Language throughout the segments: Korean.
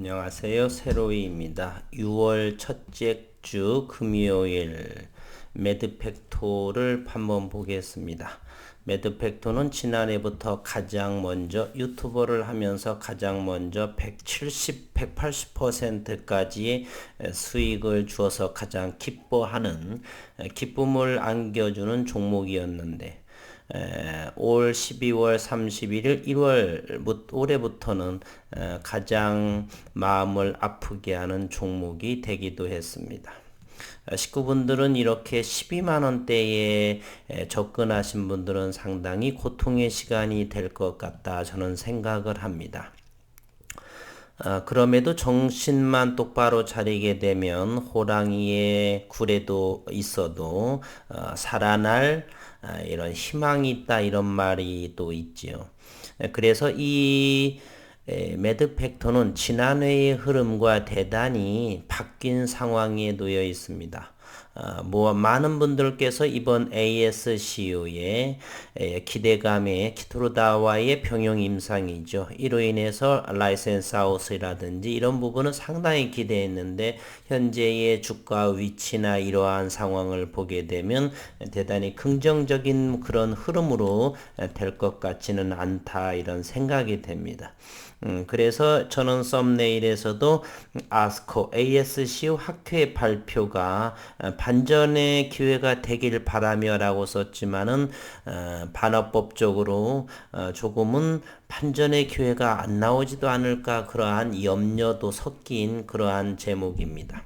안녕하세요. 세로이입니다. 6월 첫째 주 금요일 매드팩토를 한번 보겠습니다. 매드팩토는 지난해부터 가장 먼저 유튜버를 하면서 가장 먼저 170, 180%까지의 수익을 주어서 가장 기뻐하는 기쁨을 안겨주는 종목이었는데 올 12월 31일 1월 올해부터는 가장 마음을 아프게 하는 종목이 되기도 했습니다. 식구분들은 이렇게 12만 원대에 접근하신 분들은 상당히 고통의 시간이 될 것 같다 저는 생각을 합니다. 그럼에도 정신만 똑바로 차리게 되면 호랑이의 굴에도 있어도 살아날 이런 희망이 있다 이런 말이 또 있지요. 그래서 이 매드팩토는 지난해의 흐름과 대단히 바뀐 상황에 놓여 있습니다. 많은 분들께서 이번 ASCU의 기대감에 키트로다와의 병용 임상이죠. 이로 인해서 라이센스 아웃이라든지 이런 부분은 상당히 기대했는데 현재의 주가 위치나 이러한 상황을 보게 되면 대단히 긍정적인 그런 흐름으로 될 것 같지는 않다 이런 생각이 됩니다. 그래서 저는 썸네일에서도 아스코 ASCU 학회 발표가 반전의 기회가 되길 바라며 라고 썼지만은 반어법적으로 조금은 반전의 기회가 안 나오지도 않을까 그러한 염려도 섞인 그러한 제목입니다.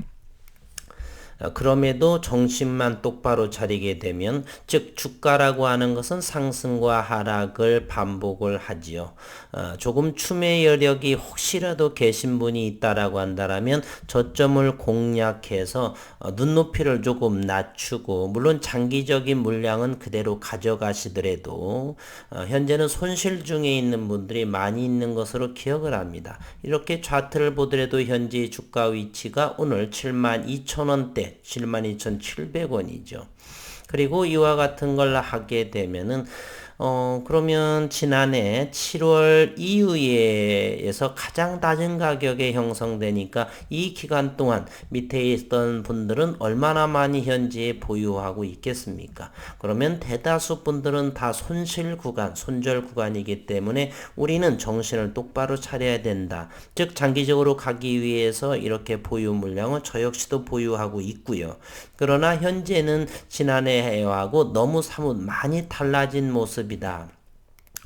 그럼에도 정신만 똑바로 차리게 되면 즉 주가라고 하는 것은 상승과 하락을 반복을 하지요. 조금 추매 여력이 혹시라도 계신 분이 있다라고 한다면 저점을 공략해서 눈높이를 조금 낮추고 물론 장기적인 물량은 그대로 가져가시더라도 현재는 손실 중에 있는 분들이 많이 있는 것으로 기억을 합니다. 이렇게 차트를 보더라도 현재 주가 위치가 오늘 72,000원대 72,700원이죠. 그리고 이와 같은 걸 하게 되면은 그러면 지난해 7월 이후에서 가장 낮은 가격에 형성되니까 이 기간 동안 밑에 있던 분들은 얼마나 많이 현재 보유하고 있겠습니까? 그러면 대다수 분들은 다 손실 구간, 손절 구간이기 때문에 우리는 정신을 똑바로 차려야 된다. 즉 장기적으로 가기 위해서 이렇게 보유 물량을 저 역시도 보유하고 있고요. 그러나 현재는 지난해 해와하고 너무 사뭇 많이 달라진 모습이다.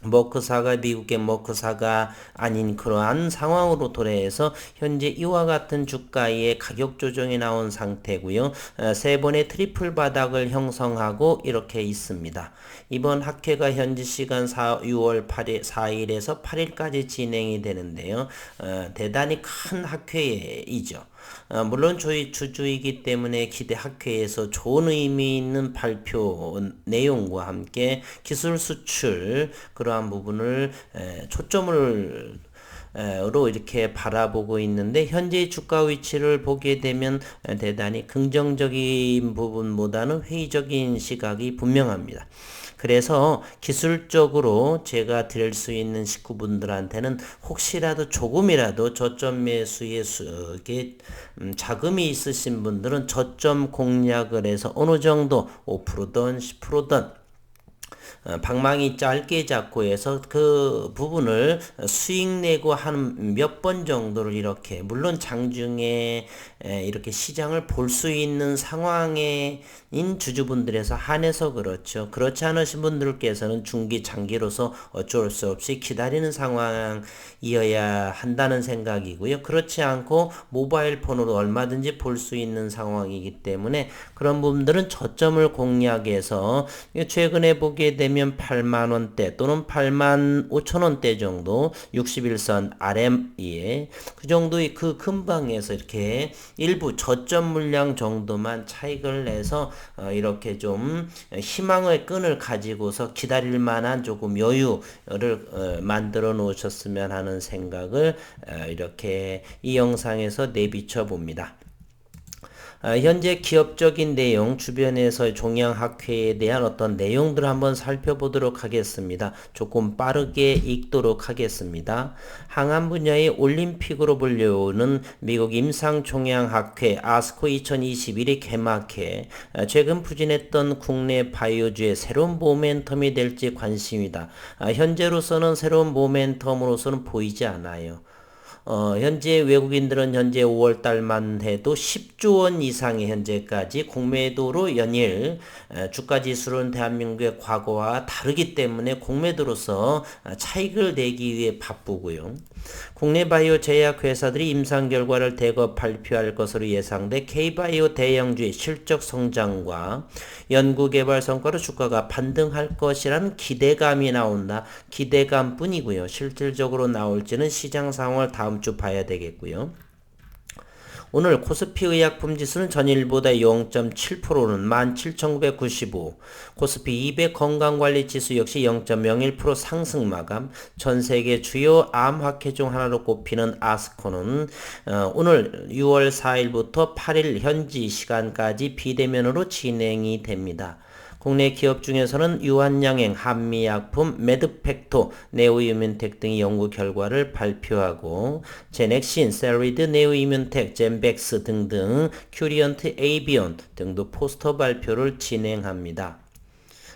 머크사가 미국의 머크사가 아닌 그러한 상황으로 도래해서 현재 이와 같은 주가의 가격 조정이 나온 상태고요. 세 번의 트리플 바닥을 형성하고 이렇게 있습니다. 이번 학회가 현지 시간 6월 8일, 4일에서 8일까지 진행이 되는데요. 대단히 큰 학회이죠. 물론 저희 주주이기 때문에 기대 학회에서 좋은 의미 있는 발표 내용과 함께 기술 수출 그러한 부분을 초점을 로 이렇게 바라보고 있는데 현재 주가 위치를 보게 되면 대단히 긍정적인 부분보다는 회의적인 시각이 분명합니다. 그래서 기술적으로 제가 드릴 수 있는 식구분들한테는 혹시라도 조금이라도 저점 매수의 수익에 자금이 있으신 분들은 저점 공략을 해서 어느 정도 5%든 10%든 방망이 짧게 잡고 해서 그 부분을 수익 내고 한 몇 번 정도를 이렇게 물론 장중에 이렇게 시장을 볼 수 있는 상황에 인 주주분들에서 한해서 그렇죠. 그렇지 않으신 분들께서는 중기 장기로서 어쩔 수 없이 기다리는 상황이어야 한다는 생각이고요. 그렇지 않고 모바일 폰으로 얼마든지 볼 수 있는 상황이기 때문에 그런 분들은 저점을 공략해서 최근에 보게 되면 8만 원대 또는 8만 5천 원대 정도 61선 RME 그 정도의 그 근방에서 이렇게 일부 저점 물량 정도만 차익을 내서 이렇게 좀 희망의 끈을 가지고서 기다릴 만한 조금 여유를 만들어 놓으셨으면 하는 생각을 이렇게 이 영상에서 내비쳐 봅니다. 현재 기업적인 내용, 주변에서의 종양학회에 대한 어떤 내용들을 한번 살펴보도록 하겠습니다. 조금 빠르게 읽도록 하겠습니다. 항암 분야의 올림픽으로 불리우는 미국 임상종양학회 아스코 2021이 개막해 최근 부진했던 국내 바이오주의 새로운 모멘텀이 될지 관심이다. 현재로서는 새로운 모멘텀으로서는 보이지 않아요. 현재 외국인들은 현재 5월 달만 해도 10조 원 이상의 현재까지 공매도로 연일 주가 지수는 대한민국의 과거와 다르기 때문에 공매도로서 차익을 내기 위해 바쁘고요. 국내 바이오 제약 회사들이 임상 결과를 대거 발표할 것으로 예상돼 K바이오 대형주의 실적 성장과 연구개발 성과로 주가가 반등할 것이라는 기대감이 나온다. 기대감뿐이고요. 실질적으로 나올지는 시장 상황을 다음 주 봐야 되겠고요. 오늘 코스피 의약품지수는 전일보다 0.7%는 17,995, 코스피 200 건강관리지수 역시 0.01% 상승 마감, 전세계 주요 암학회 중 하나로 꼽히는 아스코는 오늘 6월 4일부터 8일 현지 시간까지 비대면으로 진행이 됩니다. 국내 기업 중에서는 유한양행, 한미약품, 메드팩토, 네오이뮨텍 등의 연구 결과를 발표하고 제넥신, 셀리드, 네오이뮨텍, 젠백스 등등 큐리언트, 에이비온 등도 포스터 발표를 진행합니다.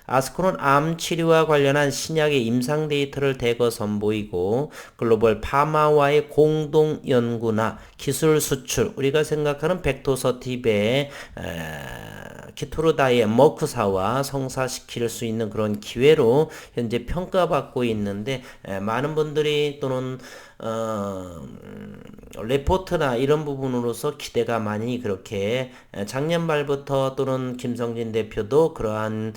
아스코는 암 치료와 관련한 신약의 임상 데이터를 대거 선보이고 글로벌 파마와의 공동 연구나 기술 수출, 우리가 생각하는 벡토서팁의 키토르다의 머크사와 성사시킬 수 있는 그런 기회로 현재 평가받고 있는데 많은 분들이 또는 레포트나 이런 부분으로서 기대가 많이 그렇게 작년 말부터 또는 김성진 대표도 그러한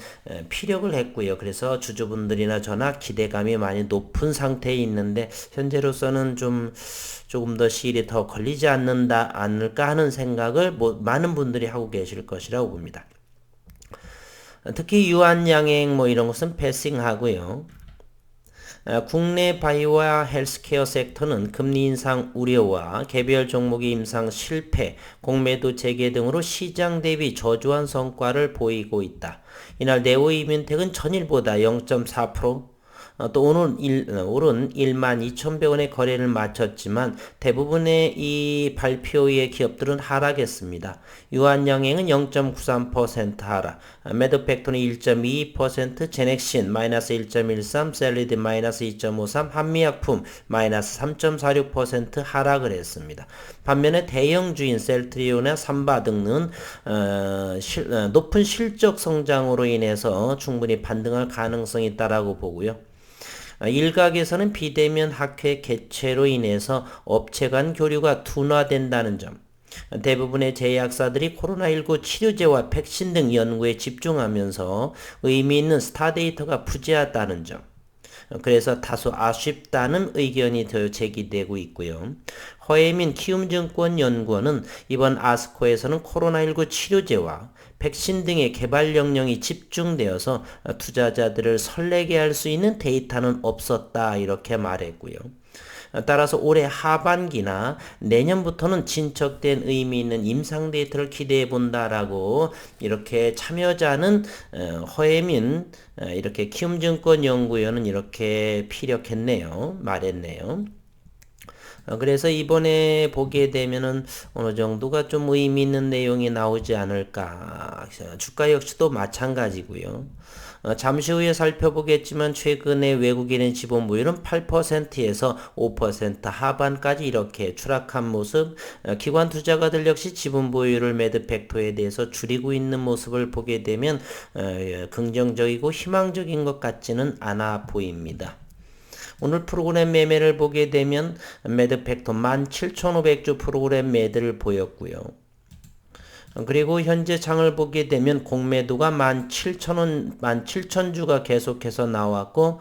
피력을 했고요. 그래서 주주분들이나 저나 기대감이 많이 높은 상태에 있는데 현재로서는 조금 더 시일이 더 걸리지 않을까 하는 생각을 많은 분들이 하고 계실 것이라고 봅니다. 특히 유한양행 이런 것은 패싱하고요. 국내 바이오와 헬스케어 섹터는 금리 인상 우려와 개별 종목의 임상 실패, 공매도 재개 등으로 시장 대비 저조한 성과를 보이고 있다. 이날 네오이뮨텍은 전일보다 0.4%, 또 오른 12,100원의 거래를 마쳤지만 대부분의 이 발표의 기업들은 하락했습니다. 유한양행은 0.93% 하락, 메드팩토는 1.22%, 제넥신 마이너스 1.13%, 셀리드 마이너스 2.53%, 한미약품 마이너스 3.46% 하락을 했습니다. 반면에 대형주인 셀트리온이나 삼바 등은 높은 실적 성장으로 인해서 충분히 반등할 가능성이 있다라고 보고요. 일각에서는 비대면 학회 개최로 인해서 업체 간 교류가 둔화된다는 점, 대부분의 제약사들이 코로나19 치료제와 백신 등 연구에 집중하면서 의미 있는 스타 데이터가 부재하다는 점, 그래서 다소 아쉽다는 의견이 더 제기되고 있고요. 허혜민 키움증권연구원은 이번 아스코에서는 코로나19 치료제와 백신 등의 개발 역량이 집중되어서 투자자들을 설레게 할 수 있는 데이터는 없었다 이렇게 말했고요. 따라서 올해 하반기나 내년부터는 진척된 의미 있는 임상 데이터를 기대해 본다라고 이렇게 참여자는 허혜민 이렇게 키움증권연구원은 이렇게 피력했네요. 말했네요. 그래서 이번에 보게 되면은 어느 정도가 좀 의미 있는 내용이 나오지 않을까. 주가 역시도 마찬가지고요. 잠시 후에 살펴보겠지만 최근에 외국인의 지분 보유는 8%에서 5% 하반까지 이렇게 추락한 모습, 기관 투자가들 역시 지분 보유를 매드팩토에 대해서 줄이고 있는 모습을 보게 되면 긍정적이고 희망적인 것 같지는 않아 보입니다. 오늘 프로그램 매매를 보게 되면 매드팩토 17,500주 프로그램 매도를 보였고요. 그리고 현재 장을 보게 되면 공매도가 17,000주가 계속해서 나왔고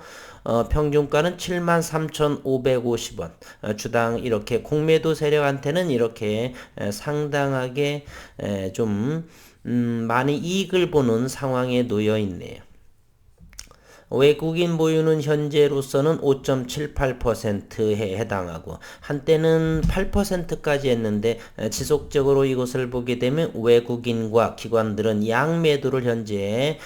평균가는 73,550원. 주당 이렇게 공매도 세력한테는 이렇게 상당하게 좀 많이 이익을 보는 상황에 놓여 있네요. 외국인 보유는 현재로서는 5.78%에 해당하고 한때는 8%까지 했는데 지속적으로 이것을 보게 되면 외국인과 기관들은 양매도를 현재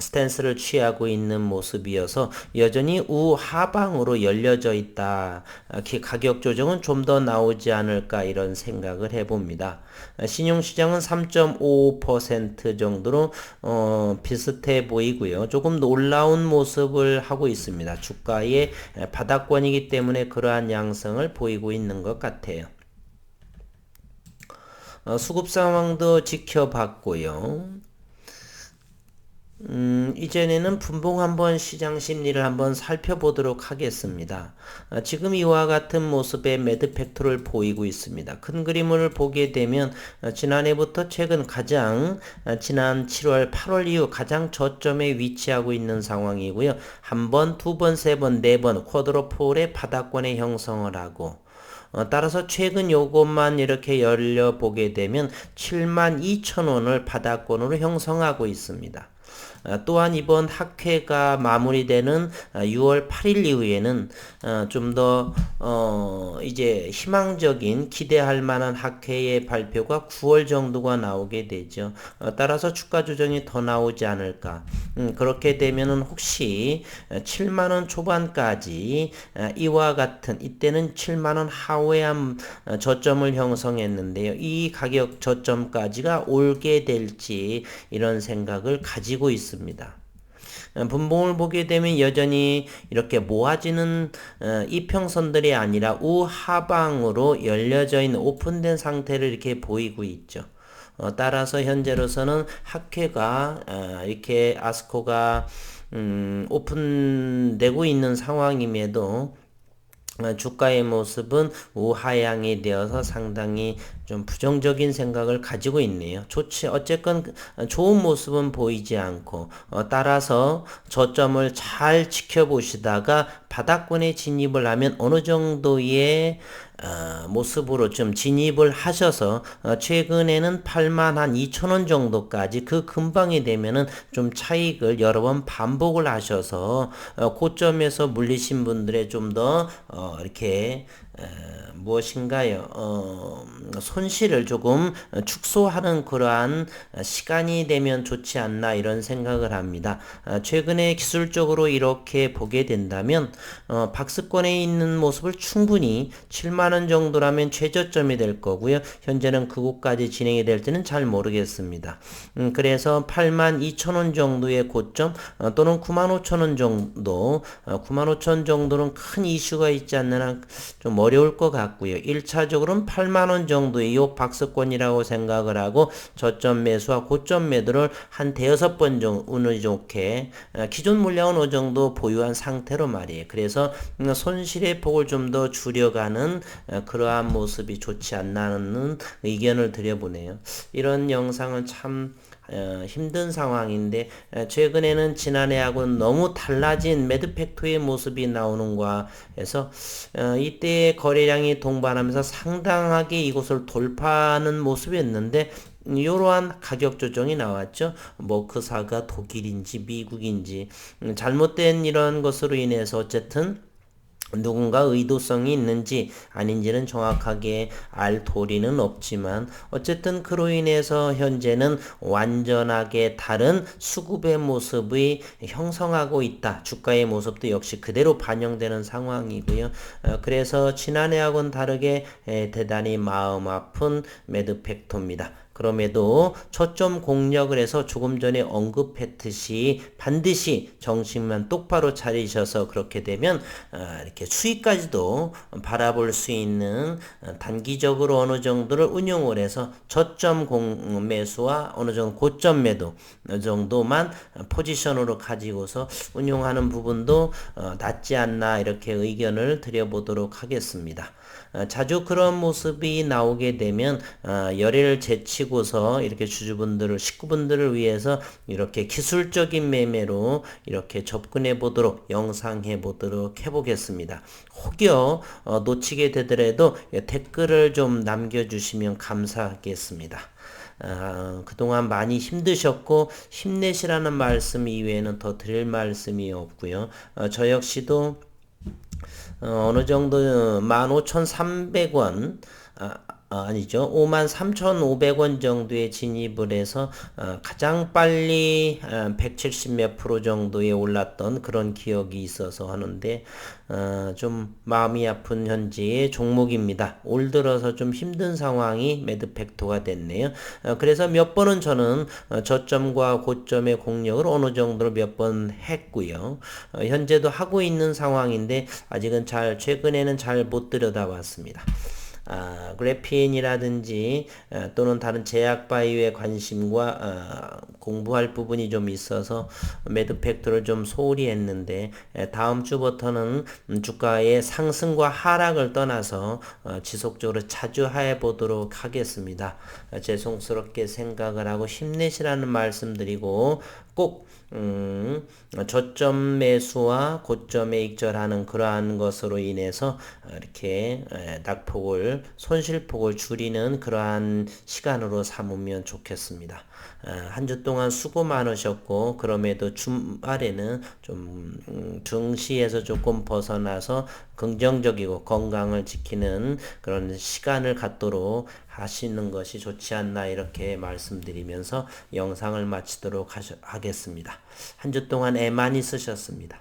스탠스를 취하고 있는 모습이어서 여전히 우하방으로 열려져 있다. 가격 조정은 좀 더 나오지 않을까 이런 생각을 해봅니다. 신용시장은 3.5% 정도로 비슷해 보이고요. 조금 놀라운 모습을 하고 있습니다. 주가의 바닥권이기 때문에 그러한 양상을 보이고 있는 것 같아요. 수급 상황도 지켜봤고요. 이전에는 분봉 한번 시장 심리를 한번 살펴보도록 하겠습니다. 지금 이와 같은 모습의 매드 팩토를 보이고 있습니다. 큰 그림을 보게 되면 지난해부터 최근 가장 지난 7월, 8월 이후 가장 저점에 위치하고 있는 상황이고요. 한 번, 두 번, 세 번, 네 번 쿼드로폴의 바닥권에 형성을 하고 따라서 최근 요것만 이렇게 열려보게 되면 72,000원을 바닥권으로 형성하고 있습니다. 또한 이번 학회가 마무리되는 6월 8일 이후에는 좀 더 이제 희망적인 기대할 만한 학회의 발표가 9월 정도가 나오게 되죠. 따라서 주가 조정이 더 나오지 않을까. 그렇게 되면은 혹시 7만원 초반까지 이와 같은 이때는 7만원 하회의 저점을 형성했는데요. 이 가격 저점까지가 올게 될지 이런 생각을 가지고 있습니다. 분봉을 보게 되면 여전히 이렇게 모아지는 이평선들이 아니라 우하방으로 열려져 있는 오픈된 상태를 이렇게 보이고 있죠. 따라서 현재로서는 학회가 이렇게 아스코가 오픈되고 있는 상황임에도 주가의 모습은 우하향이 되어서 상당히 좀 부정적인 생각을 가지고 있네요. 어쨌건 좋은 모습은 보이지 않고 따라서 저점을 잘 지켜보시다가 바닥권에 진입을 하면 어느 정도의 모습으로 좀 진입을 하셔서 최근에는 8만 한 2천원 정도까지 그 근방이 되면은 좀 차익을 여러 번 반복을 하셔서 고점에서 물리신 분들의 좀 더 이렇게 무엇인가요? 손실을 조금 축소하는 그러한 시간이 되면 좋지 않나 이런 생각을 합니다. 최근에 기술적으로 이렇게 보게 된다면 박스권에 있는 모습을 충분히 7만원 정도라면 최저점이 될 거고요. 현재는 그곳까지 진행이 될지는 잘 모르겠습니다. 그래서 8만 2천원 정도의 고점 또는 9만 5천원 정도 9만 5천 정도는 큰 이슈가 있지 않는 한 좀 어려울 것 같고요. 1차적으로는 8만원 정도의 요 박스권이라고 생각을 하고 저점 매수와 고점 매도를 한 대여섯 번 정도 운이 좋게 기존 물량은 어느 정도 보유한 상태로 말이에요. 그래서 손실의 폭을 좀 더 줄여가는 그러한 모습이 좋지 않나는 의견을 드려보네요. 이런 영상은 참 힘든 상황인데 최근에는 지난해하고는 너무 달라진 매드팩토의 모습이 나오는가 해서 이때 거래량이 동반하면서 상당하게 이곳을 돌파하는 모습이었는데 이러한 가격 조정이 나왔죠. 뭐 그 사가 독일인지 미국인지 잘못된 이런 것으로 인해서 어쨌든 누군가 의도성이 있는지 아닌지는 정확하게 알 도리는 없지만 어쨌든 그로 인해서 현재는 완전하게 다른 수급의 모습이 형성하고 있다. 주가의 모습도 역시 그대로 반영되는 상황이고요. 그래서 지난해하고는 다르게 대단히 마음 아픈 매드팩토입니다. 그럼에도 초점 공략을 해서 조금 전에 언급했듯이 반드시 정신만 똑바로 차리셔서 그렇게 되면 이렇게 수익까지도 바라볼 수 있는 단기적으로 어느 정도를 운용을 해서 저점 매수와 어느 정도 고점 매도 정도만 포지션으로 가지고서 운용하는 부분도 낫지 않나 이렇게 의견을 드려보도록 하겠습니다. 자주 그런 모습이 나오게 되면 열의를 제치고서 이렇게 주주분들을 식구분들을 위해서 이렇게 기술적인 매매로 이렇게 접근해 보도록 영상해 보도록 해보겠습니다. 혹여 놓치게 되더라도 댓글을 좀 남겨주시면 감사하겠습니다. 그동안 많이 힘드셨고 힘내시라는 말씀 이외에는 더 드릴 말씀이 없고요. 저 역시도 어느 정도 15,300원 아니죠. 53,500원 정도에 진입을 해서 가장 빨리 170 몇 프로 정도에 올랐던 그런 기억이 있어서 하는데 좀 마음이 아픈 현재의 종목입니다. 올 들어서 좀 힘든 상황이 매드팩토가 됐네요. 그래서 몇 번은 저는 저점과 고점의 공략을 어느 정도로 몇 번 했고요. 현재도 하고 있는 상황인데 아직은 최근에는 잘 못 들여다봤습니다. 그래핀이라든지 또는 다른 제약 바이오에 관심과 공부할 부분이 좀 있어서 매드 팩토를 좀 소홀히 했는데 다음 주부터는 주가의 상승과 하락을 떠나서 지속적으로 자주 해 보도록 하겠습니다. 죄송스럽게 생각을 하고 힘내시라는 말씀드리고 꼭 저점 매수와 고점에 익절하는 그러한 것으로 인해서 이렇게 낙폭을 손실폭을 줄이는 그러한 시간으로 삼으면 좋겠습니다. 한 주 동안 수고 많으셨고 그럼에도 주말에는 좀 증시에서 조금 벗어나서 긍정적이고 건강을 지키는 그런 시간을 갖도록 하시는 것이 좋지 않나 이렇게 말씀드리면서 영상을 마치도록 하겠습니다. 한 주 동안 애 많이 쓰셨습니다.